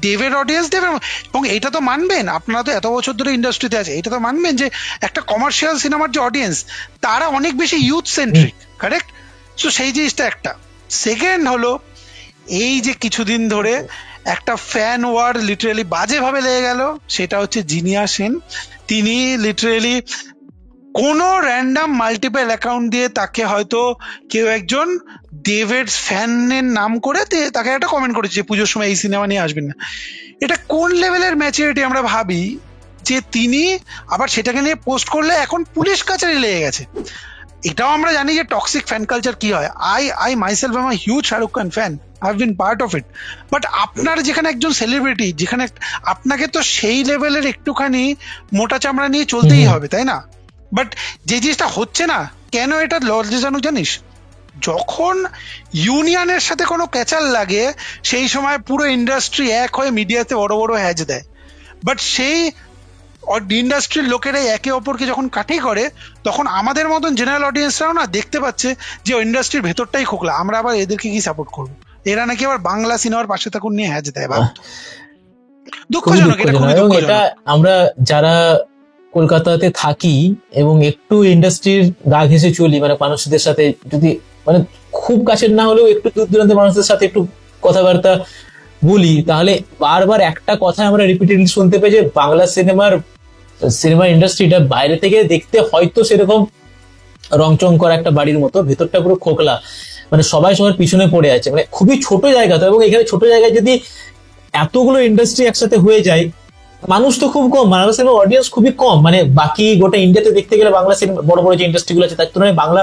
দেবের অডিয়েন্স দেবের। এবং এটা তো মানবেন, আপনারা তো এত বছর ধরে ইন্ডাস্ট্রিতে আছে, এটা তো মানবেন যে একটা কমার্শিয়াল সিনেমার যে অডিয়েন্স, তারা অনেক বেশি youth hmm. Centric, correct? So সেই জিনিসটা একটা। সেকেন্ড হলো, এই যে কিছুদিন ধরে একটা ফ্যান ওয়ার লিটারালি বাজেভাবে লেগে গেল, সেটা হচ্ছে জিনিয়া সেন। তিনি লিটারালি কোনো র্যান্ডাম মাল্টিপল অ্যাকাউন্ট দিয়ে তাকে হয়তো কেউ একজন দেবের ফ্যানের নাম করে তাকে একটা কমেন্ট করেছে যে পুজোর সময় এই সিনেমা নিয়ে আসবেন না। এটা কোন লেভেলের ম্যাচুরিটি আমরা ভাবি, যে তিনি আবার সেটাকে নিয়ে পোস্ট করলে এখন পুলিশ কাছারি লেগে গেছে। এটাও আমরা জানি যে টক্সিক ফ্যান কালচার কি হয়। I myself am a huge Shahrukh Khan fan, I have been part of it. But আপনার যেখানে একজন সেলিব্রিটি, যেখানে আপনাকে তো সেই লেভেলের একটুখানি মোটা চামড়া নিয়ে চলতেই হম। হবে, তাই না? বাট যে জিনিসটা হচ্ছে না, কেন এটা লজ্জাজনক জানিস? যখন ইউনিয়নের সাথে কোনো ক্যাচাল লাগে, সেই সময় পুরো ইন্ডাস্ট্রি এক হয়ে মিডিয়াতে বড় বড় হ্যাজ দেয়। বাট সেই ইন্ডাস্ট্রির লোকেরাই একে অপরকে যখন কাঠি করে, তখন আমাদের মতন জেনারেল অডিয়েন্সরাও না দেখতে পাচ্ছে যে ইন্ডাস্ট্রির ভেতরটাই খোকলা, আমরা আবার এদেরকে কি সাপোর্ট করবো? এরা নাকি আবার বাংলা সিনেমার পাশে থাকুন নিয়ে হ্যাজ দেয়, ভাবতো। খুবই দুঃখজনক, এটা দুঃখজনক, খুবই এবং এটা দুঃখজনক। আমরা যারা কলকাতাতে থাকি এবং একটু ইন্ডাস্ট্রির গা ঘেঁষে চলি, মানে মানুষদের সাথে যদি, মানে খুব কাছের না হলেও একটু দূর দূরান্তের মানুষদের সাথে একটু কথাবার্তা বলি, তাহলে বারবার একটা কথা আমরা রিপিটেডলি শুনতে পাই যে বাংলা সিনেমা ইন্ডাস্ট্রিটা বাইরে থেকে দেখতে হয়তো সেরকম রংচং করা একটা বাড়ির মতো, ভেতরটা পুরো খোকলা, মানে সবাই সবার পিছনে পড়ে আছে, মানে খুবই ছোট জায়গা তো। এবং এখানে ছোট জায়গায় যদি এতগুলো ইন্ডাস্ট্রি একসাথে হয়ে যায়, মানুষ তো খুব কম, বাংলা সিনেমার অডিয়েন্স খুবই কম, মানে বাকি গোটা ইন্ডিয়াতে দেখতে গেলে বাংলা সিনেমা বড় বড় যে ইন্ডাস্ট্রি গুলো আছে তার তুলনায় বাংলা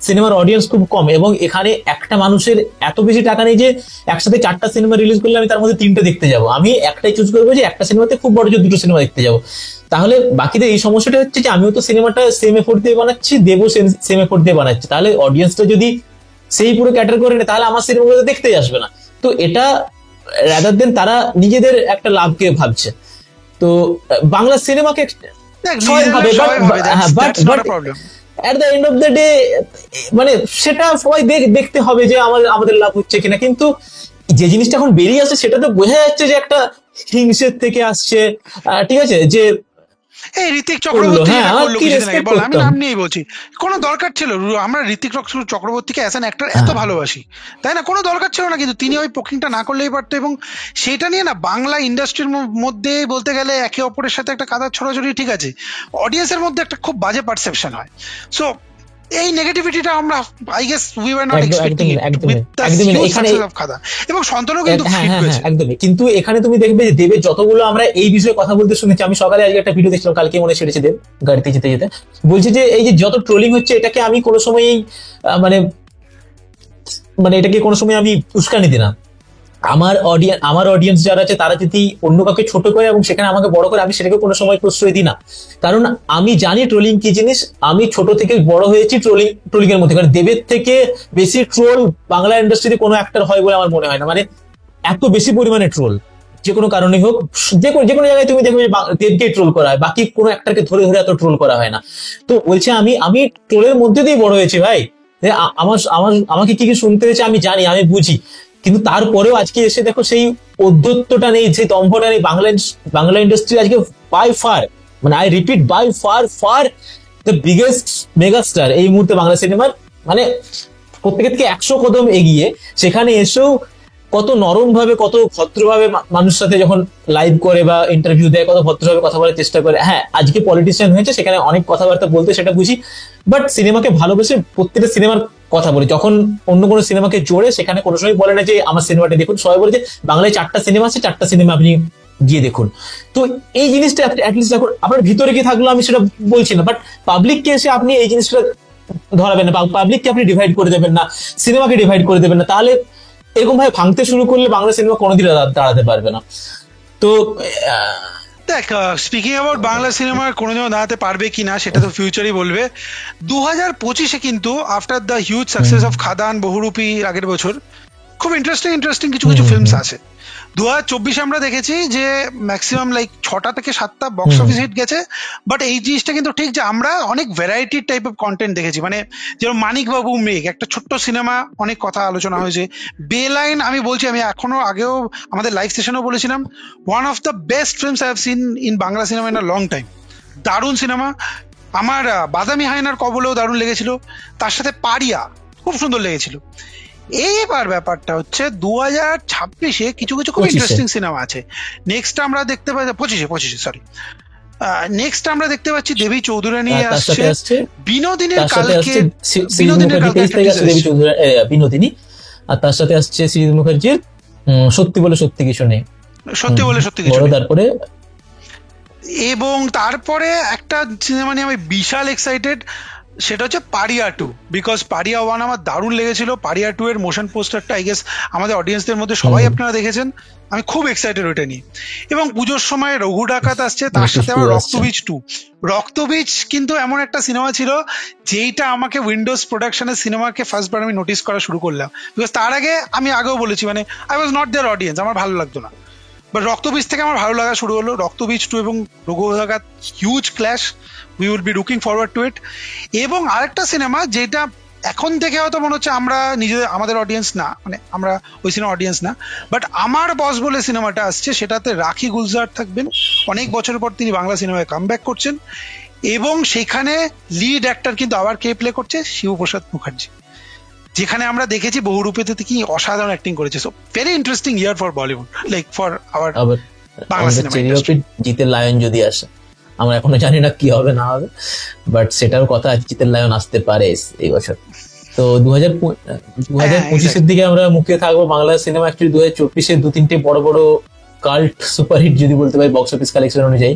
সিনেমার অডিয়েন্স খুব কম। এবং এখানে একটা মানুষের এত বেশি টাকা নেই যে একসাথে 4টা সিনেমা রিলিজ করলে আমি তার মধ্যে 3টে দেখতে যাবো। আমি একটাই চুজ করবো যে একটা সিনেমাতে খুব বড় যে 2টো সিনেমা দেখতে যাবো। তাহলে বাকিদের এই সমস্যাটা হচ্ছে যে আমিও তো সিনেমাটা সেম এফোর্ট দিয়ে বানাচ্ছি, দেবও সেম এফোর্ট দিয়ে বানাচ্ছি, তাহলে অডিয়েন্সটা যদি সেই পুরো ক্যাটার করে নেয় তাহলে আমার সিনেমাগুলো দেখতেই আসবে না। তো এটা রাদার দেন তারা নিজেদের একটা লাভকে ভাবছে। তো বাংলা সিনেমাকে দেখ, সবাই নিজের ভাবে, লাভ বাট সবাই ভাবে, but that's not but a problem. At the end of the day, মানে সেটা সবাই দেখতে হবে যে আমাদের লাভ হচ্ছে কিনা। কিন্তু যে জিনিসটা এখন বেরিয়ে আসছে সেটা তো বোঝা যাচ্ছে যে একটা হিংসের থেকে আসছে। ঠিক আছে, যে এই ঋতিক করলো, চক্রবর্তী হ্যাঁ যেটা আমার করলো কি কিছুদিন আগে, রেসপেক্ট বল, আমি করতাম। নাম নিয়েই বলছি, কোনো দরকার ছিল? আমরা ঋতিক চক্রবর্তীকে অ্যাজ অ্যান অ্যাক্টর এত হ্যাঁ। ভালোবাসি, তাই না? কোনো দরকার ছিল না, কিন্তু তিনি ওই পোকিংটা না করলেই পারতো। এবং সেটা নিয়ে না বাংলা ইন্ডাস্ট্রির মধ্যে বলতে গেলে একে অপরের সাথে একটা কাদা ছড়াছড়ি, ঠিক আছে, অডিয়েন্সের মধ্যে একটা খুব বাজে পারসেপশন হয়। সো এই নেগেটিভিটিটা আমরা I guess we were not expecting it একদমই উইথ দ্য একদমই হিউজ এখানে সাকসেস অফ খাদান। এবং শান্তনু কিন্তু হ্যাঁ ফিট হ্যাঁ হ্যাঁ হয়েছে। একদমই, কিন্তু এখানে তুমি দেখবে যে দেবের যতগুলো আমরা এই বিষয়ে কথা বলতে শুনেছি, আমি সকালে আজকে একটা ভিডিও দেখছিলাম, কালকে মনে ছেড়েছে দেব গাড়িতে যেতে যেতে, বলছে যে এই যে যত ট্রোলিং হচ্ছে এটাকে আমি কোনো সময়ই মানে মানে এটাকে কোনো সময় আমি উস্কানি দিই না। আমার অডিয়েন্স যারা আছে তারা যদি অন্য কাউকে ছোট করে এবং সেখানে আমাকে বড় করে, আমি সেটাকে কোনো সময় প্রশ্রয় দিই না, কারণ আমি জানি ট্রোলিং কি জিনিস। আমি ছোট থেকে বড় হয়েছি ট্রোলিং এর মধ্যে, কারণ দেবের থেকে বেশি ট্রোল বাংলা ইন্ডাস্ট্রিতে কোনো অ্যাক্টর হয় বলে আমার মনে হয় না। মানে এত বেশি পরিমাণে ট্রোল যে কোনো কারণে হোক, যে কোনো জায়গায় তুমি দেখবে দেবকে ট্রোল করা হয়, বাকি কোনো অ্যাক্টরকে ধরে ধরে এত ট্রোল করা হয় না। তো বলছে আমি আমি ট্রোলের মধ্যে দিয়ে বড় হয়েছি ভাই, আমার আমার আমাকে কি কি শুনতে হয়েছে আমি জানি, আমি বুঝি, কিন্তু তারপরেও আজকে এসে দেখো সেই ঔদ্ধত্যটা নেই, সেই দম্ভটা নেই। বাংলা ইন্ডাস্ট্রি আজকে বাই ফার, মানে I repeat, by far the biggest megastar এই মুহূর্তে বাংলা সিনেমার, মানে প্রত্যেকের থেকে 100 কদম এগিয়ে। সেখানে এসেও কত নরম ভাবে, কত ভদ্রভাবে মানুষের সাথে যখন লাইভ করে বা ইন্টারভিউ দেয়, কত ভদ্রভাবে কথা বলার চেষ্টা করে। হ্যাঁ, আজকে পলিটিশিয়ান হয়েছে, সেখানে অনেক কথাবার্তা বলতে, সেটা বুঝি, বাট সিনেমাকে ভালোবেসে প্রত্যেকটা সিনেমার কথা বলে। যখন অন্য কোনো সিনেমাকে জোড়ে, সেখানে কোনো সময় বলে না যে আমার সিনেমাটা দেখুন, সবাই বলে যে বাংলায় 4টা সিনেমা আছে, 4টা সিনেমা আপনি গিয়ে দেখুন। তো এই জিনিসটা অ্যাটলিস্ট এখন আপনার ভিতরে কি থাকলো আমি সেটা বলছি না, বাট পাবলিককে এসে আপনি এই জিনিসটা ধরাবেন না, পাবলিককে আপনি ডিভাইড করে দেবেন না, সিনেমাকে ডিভাইড করে দেবেন না, তাহলে এরকম ভাবে ভাঙতে শুরু করলে বাংলা সিনেমা কোনোদিন দাঁড়াতে পারবে না। তো দেখ, স্পিকিং অ্যাবাউট বাংলা সিনেমার কোনোদিনও দাঁড়াতে পারবে কিনা সেটা তো ফিউচারই বলবে। 2025-এ কিন্তু after the huge success of Khadaan, Bohurupi আগের বছর, খুব ইন্টারেস্টিং কিছু কিছু ফিল্মস আছে। 2024-এ আমরা দেখেছি যে ম্যাক্সিমাম লাইক 6টা থেকে 7টা বক্স অফিস হিট গেছে। বাট এই জিনিসটা কিন্তু ঠিক যে আমরা অনেক ভ্যারাইটি টাইপ অফ কন্টেন্ট দেখেছি। মানে যেমন মানিক বাবু মেঘ, একটা ছোট্ট সিনেমা, অনেক কথা আলোচনা হয়েছে। বেলাইন, আমি বলছি, আমি এখনো আগেও আমাদের লাইভ সেশনেও বলেছিলাম, one of the best films I have seen in Bangla cinema in a long time. দারুণ সিনেমা। আমার বাদামি হায়নার কবলেও দারুণ লেগেছিল, তার সাথে পারিয়া খুব সুন্দর লেগেছিল। এইবার ব্যাপারটা হচ্ছে 2026-এ কিছু কিছু খুব 25-এ ইন্টারেস্টিং সিনেমা আছে। নেক্সট আমরা দেখতে পাচ্ছি 25-এ সরি, নেক্সট আমরা দেখতে পাচ্ছি দেবী চৌধুরানী তার সাথে আসছে, আসছে বিনোদিনীর তার সাথে কালকে, আসছে বিনোদিনীর কালকে 23 একটা তারিখে teaser আসছে দেবী এসেছে। চৌধুরী, বিনোদিনী। আর তার সাথে আসছে শ্রীজিৎ মুখার্জির সত্যি বলে সত্যি কিছু নেই, সত্যি বলে সত্যি কিছু বড়। নেই। তারপরে এবং তারপরে একটা সিনেমা নিয়ে আমি বিশাল এক্সাইটেড, সেটা হচ্ছে পারিয়া 2, বিকজ পারিয়া 1 আমার দারুণ লেগেছিল। পারিয়া 2 এর মোশন পোস্টারটা আই গেস আমাদের অডিয়েন্সদের মধ্যে সবাই আপনারা দেখেছেন। আমি খুব এক্সাইটেড ওইটা নিয়ে। এবং পুজোর সময় রঘু ডাকাত আসছে, তার সাথে আমার রক্তবীজ 2। রক্তবীজ কিন্তু এমন একটা সিনেমা ছিল যেইটা আমাকে উইন্ডোজ প্রোডাকশনের সিনেমাকে ফার্স্টবার আমি নোটিস করা শুরু করলাম, বিকজ তার আগে আমি আগেও বলেছি মানে I was not their audience, আমার ভালো লাগতো না। বাট রক্তবীজ থেকে আমার ভালো লাগা শুরু হলো। রক্তবীজ 2 এবং Raghu Dakat, huge clash, we will be looking forward to it. এবং আরেকটা সিনেমা যেটা এখন থেকে হয়তো মনে হচ্ছে আমরা আমাদের অডিয়েন্স না, মানে আমরা ওই সিনেমা অডিয়েন্স না, বাট আমার বস বলে সিনেমাটা আসছে, সেটাতে রাখি গুলজার থাকবেন। অনেক বছর পর তিনি বাংলা সিনেমায় কামব্যাক করছেন, এবং সেখানে লিড অ্যাক্টর কিন্তু আবার কে প্লে করছে, শিবপ্রসাদ মুখার্জি, যেখানে আমরা দেখেছি বহুরূপীতে কি অসাধারণ অ্যাক্টিং করেছে। So very interesting year for Bollywood, like for our Bangla cinema industry. জিতের লায়ন যদি আসে, আমরা এখনো জানি না কি হবে না হবে, বাট সেটার কথা আছে, জিতের লায়ন আসতে পারে এই বছর। তো 2025-এর দিকে আমরা মুখিয়ে থাকবো বাংলা সিনেমা। অ্যাকচুয়ালি 2024-এ 2-3টে বড় বড় কাল্ট সুপারহিট যদি বলতে পারি বক্স অফিস কালেকশন অনুযায়ী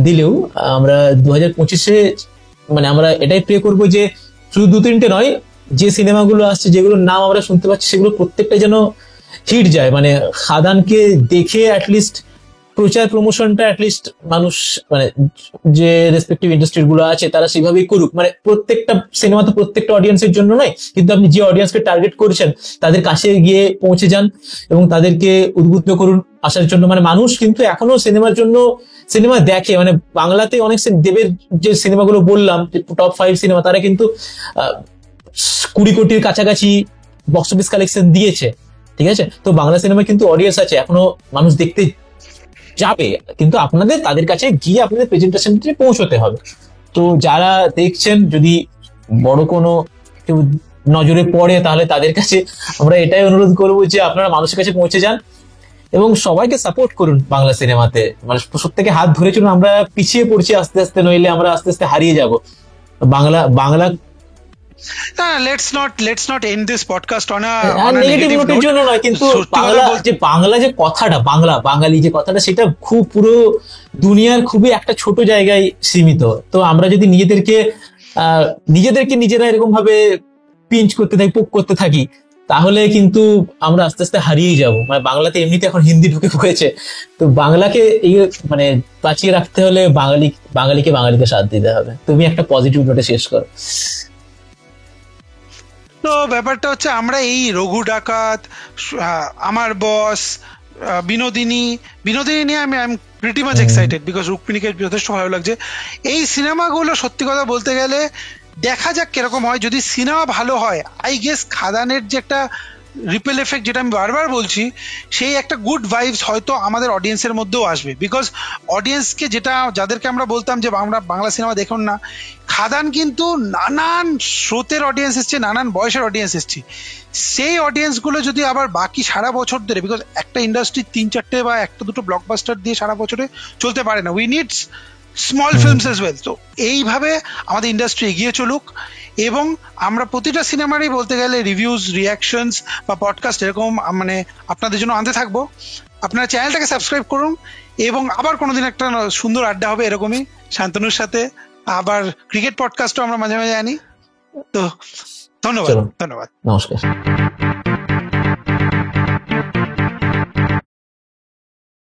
দিলেও, আমরা 2025-এ মানে আমরা এটাই প্রে করবো যে শুধু 2-3টে নয়, যে সিনেমাগুলো আসছে, যেগুলোর নাম আমরা শুনতে পাচ্ছি, সেগুলো প্রত্যেকটা যেন হিট যায়। মানে খাদানকে দেখে অ্যাটলিস্ট প্রচার প্রমোশনটা অ্যাটলিস্ট মানুষ, মানে যে রেসপেক্টিভ ইন্ডাস্ট্রি গুলো আছে তারা সেভাবেই করুক। মানে প্রত্যেকটা সিনেমা তো প্রত্যেকটা অডিয়েন্সের জন্য নয়, কিন্তু আপনি যে অডিয়েন্সকে টার্গেট করেছেন তাদের কাছে গিয়ে পৌঁছে যান এবং তাদেরকে উদ্বুদ্ধ করুন আসার জন্য। মানে মানুষ কিন্তু এখনো সিনেমার জন্য সিনেমা দেখে। মানে বাংলাতে অনেক দেবের যে সিনেমাগুলো বললাম, টপ 5 সিনেমা, তারা কিন্তু 20 কোটির কাছাকাছি বক্স অফিস কালেকশন দিয়েছে, ঠিক আছে। তো বাংলা সিনেমা কিন্তু অডিয়েন্স আছে, এখনো মানুষ দেখতে যাবে, কিন্তু আপনাদের তাদের কাছে গিয়ে আপনাদের প্রেজেন্টেশনটি পৌঁছতে হবে। তো যারা দেখছেন, যদি বড় কোনো কেউ নজরে পড়ে, তাহলে তাদের কাছে আমরা এটাই অনুরোধ করবো যে আপনারা মানুষের কাছে পৌঁছে যান এবং সবাইকে সাপোর্ট করুন বাংলা সিনেমাতে। মানে প্রত্যেকে হাত ধরে চলুন, আমরা পিছিয়ে পড়ছি আস্তে আস্তে, নইলে আমরা আস্তে আস্তে হারিয়ে যাব। বাংলা না, let's not end this podcast on a negative negative নোটের নোট। জন্য নয়, কিন্তু সত্যি কথা বাংলা বলতে যে বাংলা যে কথাটা, বাঙালি যে কথাটা, সেটা খুব পুরো দুনিয়ার খুবই একটা ছোট জায়গায় সীমিত। তো আমরা যদি আহ নিজেদেরকে নিজেরা এরকম ভাবে পিঞ্চ করতে থাকি, পোক করতে থাকি, তাহলে কিন্তু আমরা আস্তে আস্তে হারিয়েই যাবো। মানে বাংলাতে এমনিতে এখন হিন্দি ঢুকে পড়েছে, তো বাংলাকে এই মানে বাঁচিয়ে রাখতে হলে বাঙালিকে সাথ দিতে হবে। তুমি একটা পজিটিভ নোটে শেষ করো। তো ব্যাপারটা হচ্ছে আমরা এই রঘু ডাকাত, আমার বস, বিনোদিনী, বিনোদিনী নিয়ে I am pretty much excited because রুক্মিণীকে যথেষ্ট ভালো লাগছে। এই সিনেমাগুলো সত্যি কথা বলতে গেলে দেখা যাক কিরকম হয়। যদি সিনেমা ভালো হয়, আই গেস খাদানের যে একটা রিপেল এফেক্ট, যেটা আমি বারবার বলছি, সেই একটা গুড ভাইবস হয়তো আমাদের অডিয়েন্সের মধ্যেও আসবে। বিকজ অডিয়েন্সকে যাদেরকে আমরা বলতাম যে আমরা বাংলা সিনেমা দেখুন না, খাদান কিন্তু নানান স্রোতের অডিয়েন্স এসছে, নানান বয়সের অডিয়েন্স এসছে। সেই অডিয়েন্স গুলো যদি আবার বাকি সারা বছর ধরে, বিকজ একটা ইন্ডাস্ট্রি 3-4টে বা একটা দুটো ব্লকবাস্টার দিয়ে সারা বছরে চলতে পারে না, we needs small films as well. তো এইভাবে আমাদের ইন্ডাস্ট্রি এগিয়ে চলুক, এবং আমরা প্রতিটা সিনেমারই বলতে গেলে রিভিউজ, রিয়াকশনস বা পডকাস্ট এরকম মানে আপনাদের জন্য আনতে থাকবো। আপনারা চ্যানেলটাকে সাবস্ক্রাইব করুন, এবং আবার কোনোদিন একটা সুন্দর আড্ডা হবে এরকমই শান্তনুর সাথে। আবার ক্রিকেট পডকাস্টও আমরা মাঝে মাঝে আনি। তো ধন্যবাদ, চলো, ধন্যবাদ। নমস্কার।